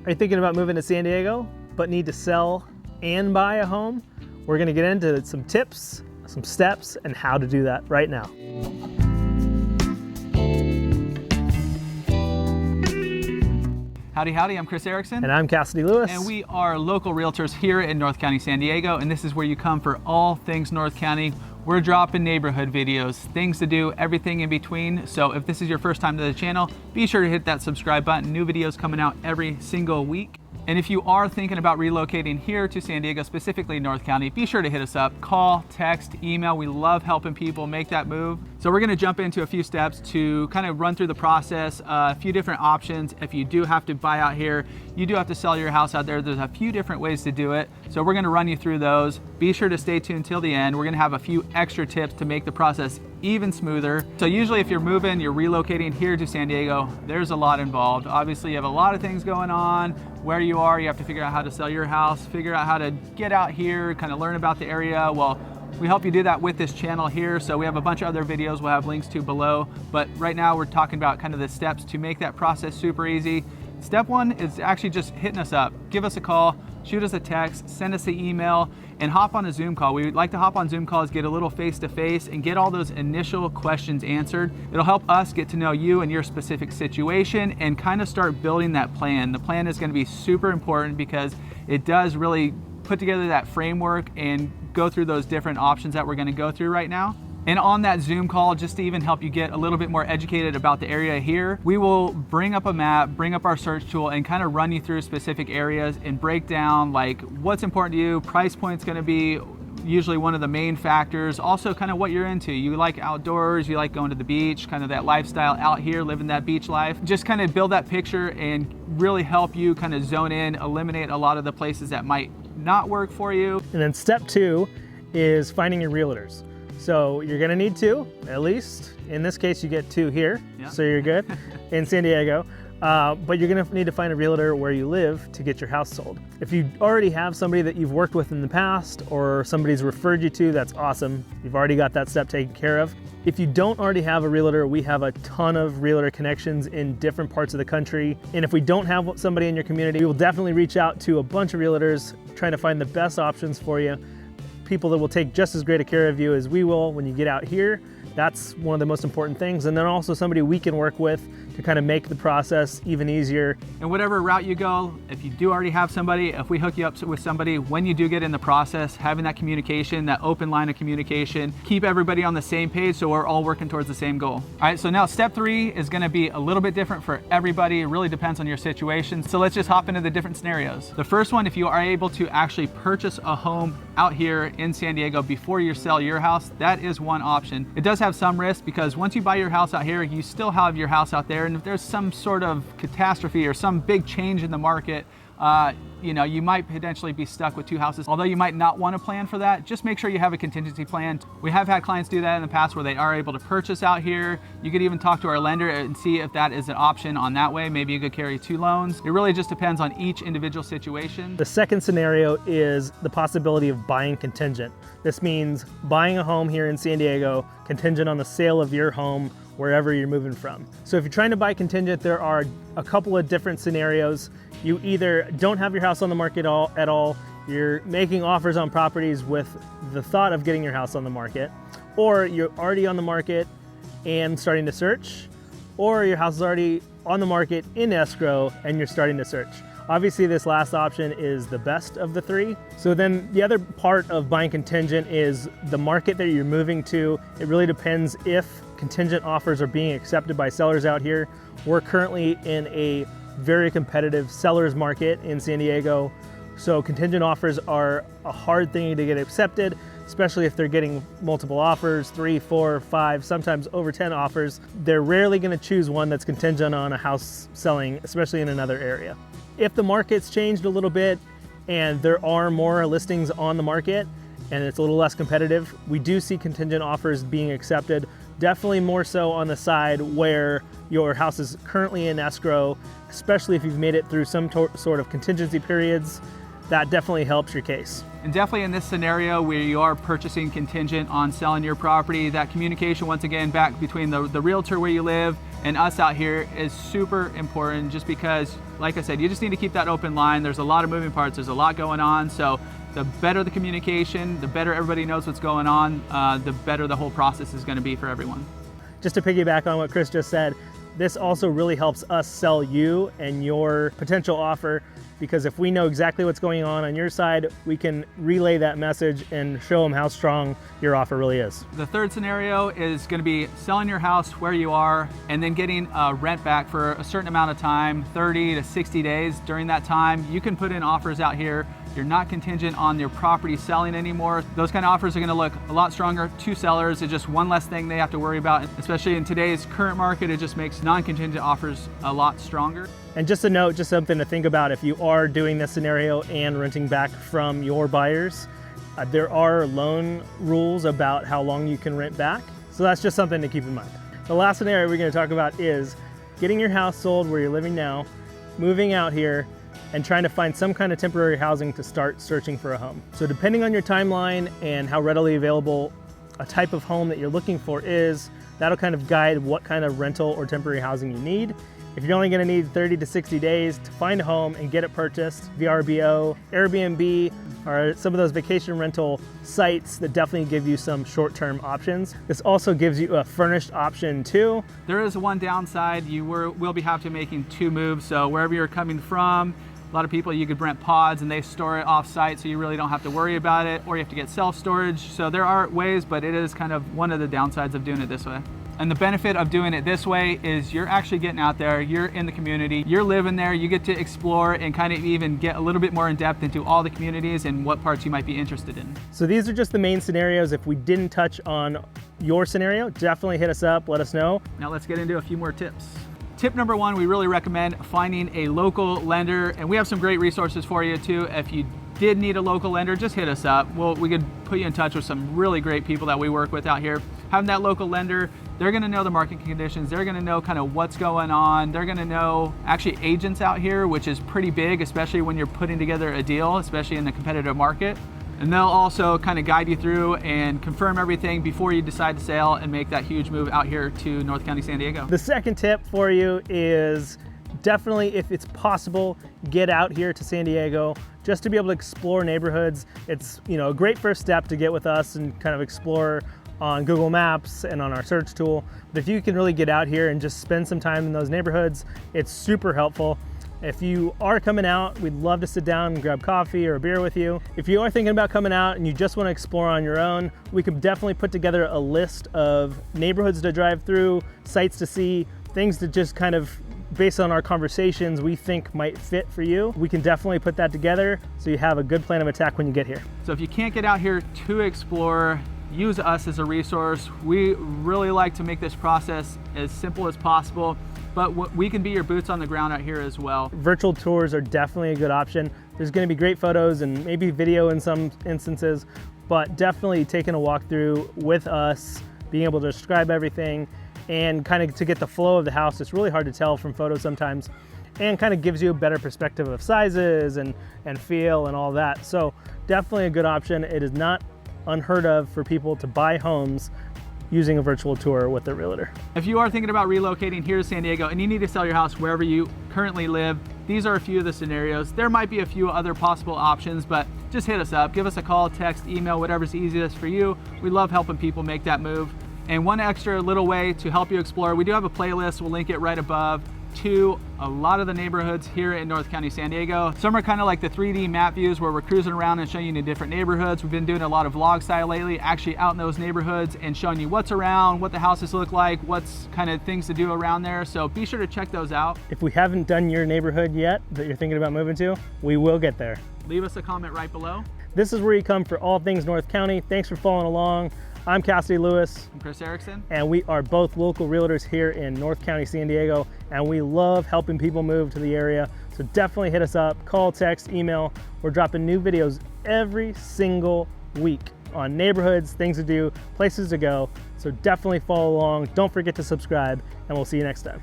Are you thinking about moving to San Diego, but need to sell and buy a home? We're gonna get into some tips, some steps, and how to do that right now. Howdy, howdy, I'm Chris Erickson. And I'm Cassidy Lewis. And we are local realtors here in North County, San Diego, and this is where you come for all things North County. We're dropping neighborhood videos, things to do, everything in between. So if this is your first time to the channel, be sure to hit that subscribe button. New videos coming out every single week. And if you are thinking about relocating here to San Diego, specifically North County, be sure to hit us up, call, text, email. We love helping people make that move. So we're gonna jump into a few steps to kind of run through the process, a few different options. If you do have to buy out here, you do have to sell your house out there. There's a few different ways to do it. So we're gonna run you through those. Be sure to stay tuned till the end. We're gonna have a few extra tips to make the process even smoother. So usually if you're moving, you're relocating here to San Diego, there's a lot involved. Obviously you have a lot of things going on. Where you are, you have to figure out how to sell your house, figure out how to get out here, kind of learn about the area. Well, we help you do that with this channel here. So we have a bunch of other videos we'll have links to below. But right now we're talking about kind of the steps to make that process super easy. Step one is actually just hitting us up. Give us a call, shoot us a text, send us an email, and hop on a Zoom call. We like to hop on Zoom calls, get a little face-to-face, and get all those initial questions answered. It'll help us get to know you and your specific situation and kind of start building that plan. The plan is going to be super important because it does really put together that framework and go through those different options that we're going to go through right now. And on that Zoom call, just to even help you get a little bit more educated about the area here, we will bring up a map, bring up our search tool, and kind of run you through specific areas and break down like what's important to you. Price point's gonna be usually one of the main factors. Also kind of what you're into. You like outdoors, you like going to the beach, kind of that lifestyle out here, living that beach life. Just kind of build that picture and really help you kind of zone in, eliminate a lot of the places that might not work for you. And then step two is finding your realtors. So you're gonna need two, at least. In this case, you get two here, yeah. So you're good in San Diego. But you're gonna need to find a realtor where you live to get your house sold. If you already have somebody that you've worked with in the past or somebody's referred you to, that's awesome. You've already got that step taken care of. If you don't already have a realtor, we have a ton of realtor connections in different parts of the country. And if we don't have somebody in your community, we will definitely reach out to a bunch of realtors trying to find the best options for you. People that will take just as great a care of you as we will when you get out here. That's one of the most important things. And then also somebody we can work with to kind of make the process even easier. And whatever route you go, if you do already have somebody, if we hook you up with somebody, when you do get in the process, having that communication, that open line of communication, keep everybody on the same page so we're all working towards the same goal. All right, so now step three is gonna be a little bit different for everybody. It really depends on your situation. So let's just hop into the different scenarios. The first one, if you are able to actually purchase a home out here in San Diego before you sell your house, that is one option. It does have some risk because once you buy your house out here, you still have your house out there, and if there's some sort of catastrophe or some big change in the market, you know, you might potentially be stuck with two houses. Although you might not want to plan for that, just make sure you have a contingency plan. We have had clients do that in the past where they are able to purchase out here. You could even talk to our lender and see if that is an option on that way. Maybe you could carry two loans. It really just depends on each individual situation. The second scenario is the possibility of buying contingent. This means buying a home here in San Diego contingent on the sale of your home wherever you're moving from. So if you're trying to buy contingent, there are a couple of different scenarios. You either don't have your house on the market at all, you're making offers on properties with the thought of getting your house on the market, or you're already on the market and starting to search, or your house is already on the market in escrow and you're starting to search. Obviously this last option is the best of the three. So then the other part of buying contingent is the market that you're moving to. It really depends if contingent offers are being accepted by sellers out here. We're currently in a very competitive seller's market in San Diego. So contingent offers are a hard thing to get accepted, especially if they're getting multiple offers, 3, 4, 5, sometimes over 10 offers. They're rarely gonna choose one that's contingent on a house selling, especially in another area. If the market's changed a little bit and there are more listings on the market and it's a little less competitive, we do see contingent offers being accepted, definitely more so on the side where your house is currently in escrow, especially if you've made it through some sort of contingency periods. That definitely helps your case. And definitely in this scenario where you are purchasing contingent on selling your property, that communication, once again, back between the realtor where you live and us out here is super important, just because, like I said, you just need to keep that open line. There's a lot of moving parts, there's a lot going on, so the better the communication, the better everybody knows what's going on, the better the whole process is going to be for everyone. Just to piggyback on what Chris just said, this also really helps us sell you and your potential offer, because if we know exactly what's going on your side, we can relay that message and show them how strong your offer really is. The third scenario is going to be selling your house where you are and then getting rent back for a certain amount of time, 30 to 60 days. During that time, you can put in offers out here. You're not contingent on your property selling anymore. Those kind of offers are going to look a lot stronger to sellers. It's just one less thing they have to worry about, especially in today's current market. It just makes non-contingent offers a lot stronger. And just a note, just something to think about if you are doing this scenario and renting back from your buyers, there are loan rules about how long you can rent back. So that's just something to keep in mind. The last scenario we're going to talk about is getting your house sold where you're living now, moving out here, and trying to find some kind of temporary housing to start searching for a home. So depending on your timeline and how readily available a type of home that you're looking for is, that'll kind of guide what kind of rental or temporary housing you need. If you're only going to need 30 to 60 days to find a home and get it purchased, VRBO, Airbnb, or some of those vacation rental sites that definitely give you some short-term options. This also gives you a furnished option too. There is one downside. You will be have to making 2 moves. So wherever you're coming from, a lot of people, you could rent pods and they store it off-site, so you really don't have to worry about it, or you have to get self-storage. So there are ways, but it is kind of one of the downsides of doing it this way. And the benefit of doing it this way is you're actually getting out there, you're in the community, you're living there, you get to explore and kind of even get a little bit more in depth into all the communities and what parts you might be interested in. So these are just the main scenarios. If we didn't touch on your scenario, definitely hit us up, let us know. Now let's get into a few more tips. Tip number 1, we really recommend finding a local lender, and we have some great resources for you too. If you did need a local lender, just hit us up. We could put you in touch with some really great people that we work with out here. Having that local lender, they're gonna know the market conditions, they're gonna know kind of what's going on, they're gonna know actually agents out here, which is pretty big, especially when you're putting together a deal, especially in the competitive market. And they'll also kind of guide you through and confirm everything before you decide to sell and make that huge move out here to North County, San Diego. The second tip for you is definitely, if it's possible, get out here to San Diego just to be able to explore neighborhoods. It's, you know, a great first step to get with us and kind of explore on Google Maps and on our search tool. But if you can really get out here and just spend some time in those neighborhoods, it's super helpful. If you are coming out, we'd love to sit down and grab coffee or a beer with you. If you are thinking about coming out and you just want to explore on your own, we could definitely put together a list of neighborhoods to drive through, sites to see, things to just kind of, based on our conversations, we think might fit for you. We can definitely put that together so you have a good plan of attack when you get here. So if you can't get out here to explore, use us as a resource. We really like to make this process as simple as possible, but we can be your boots on the ground out here as well. Virtual tours are definitely a good option. There's going to be great photos and maybe video in some instances, but definitely taking a walk through with us, being able to describe everything and kind of to get the flow of the house. It's really hard to tell from photos sometimes, and kind of gives you a better perspective of sizes and feel and all that. So definitely a good option. It is not unheard of for people to buy homes using a virtual tour with their realtor. If you are thinking about relocating here to San Diego and you need to sell your house wherever you currently live, these are a few of the scenarios. There might be a few other possible options, but just hit us up, give us a call, text, email, whatever's easiest for you. We love helping people make that move. And one extra little way to help you explore, we do have a playlist, we'll link it right above, to a lot of the neighborhoods here in North County, San Diego. Some are kind of like the 3D map views where we're cruising around and showing you the different neighborhoods. We've been doing a lot of vlog style lately, actually out in those neighborhoods and showing you what's around, what the houses look like, what's kind of things to do around there. So be sure to check those out. If we haven't done your neighborhood yet that you're thinking about moving to, we will get there. Leave us a comment right below. This is where you come for all things North County. Thanks for following along. I'm Cassidy Lewis. I'm Chris Erickson. And we are both local realtors here in North County, San Diego, and we love helping people move to the area. So definitely hit us up, call, text, email. We're dropping new videos every single week on neighborhoods, things to do, places to go. So definitely follow along. Don't forget to subscribe, and we'll see you next time.